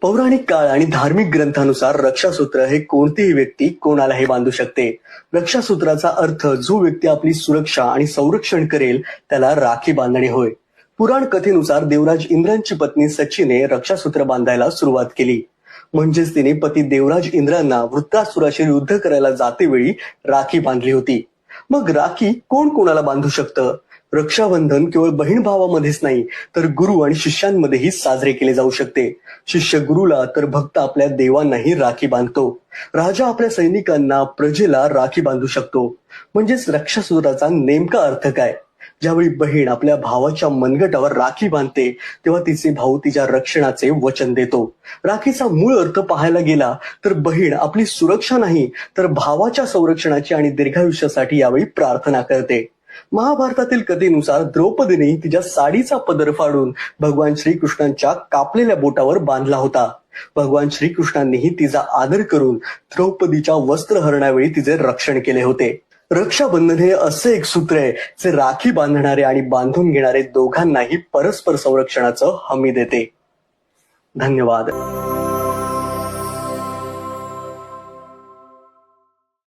पौराणिक काळ आणि धार्मिक ग्रंथानुसार रक्षासूत्र हे कोणतीही व्यक्ती कोणालाही बांधू शकते. रक्षासूत्राचा अर्थ जो व्यक्ती आपली सुरक्षा आणि संरक्षण करेल त्याला राखी बांधणे होय. पुराण कथेनुसार देवराज इंद्रांची पत्नी सचीने रक्षासूत्र बांधायला सुरुवात केली. म्हणजेच तिने पती देवराज इंद्रांना वृत्रासुराशी युद्ध करायला जातेवेळी राखी बांधली होती. मग राखी कोण कोणाला बांधू शकतं? रक्षाबंधन केवळ बहीण भावामध्येच नाही तर गुरु आणि शिष्यांमध्येही साजरे केले जाऊ शकते. शिष्य गुरुला तर भक्त आपल्या देवांनाही राखी बांधतो. राजा आपल्या सैनिकांना प्रजेला राखी बांधू शकतो. म्हणजेच रक्षासूत्राचा नेमका अर्थ काय? ज्यावेळी बहीण आपल्या भावाच्या मनगटावर राखी बांधते तेव्हा तिचे भाऊ तिच्या रक्षणाचे वचन देतो. राखीचा मूळ अर्थ पाहायला गेला तर बहीण आपली सुरक्षा नाही तर भावाच्या संरक्षणाची आणि दीर्घायुष्यासाठी यावेळी प्रार्थना करते. महाभारतातील कथेनुसार द्रौपदीने तिच्या साडीचा पदर फाडून भगवान श्रीकृष्णांच्या कापलेल्या बोटावर बांधला होता. भगवान श्रीकृष्णांनीही तिचा आदर करून द्रौपदीच्या वस्त्रहरणावेळी तिचे रक्षण केले होते. रक्षाबंधन हे असे एक सूत्र आहे जे राखी बांधणारे आणि बांधून घेणारे दोघांनाही परस्पर संरक्षणाचं हमी देते. धन्यवाद.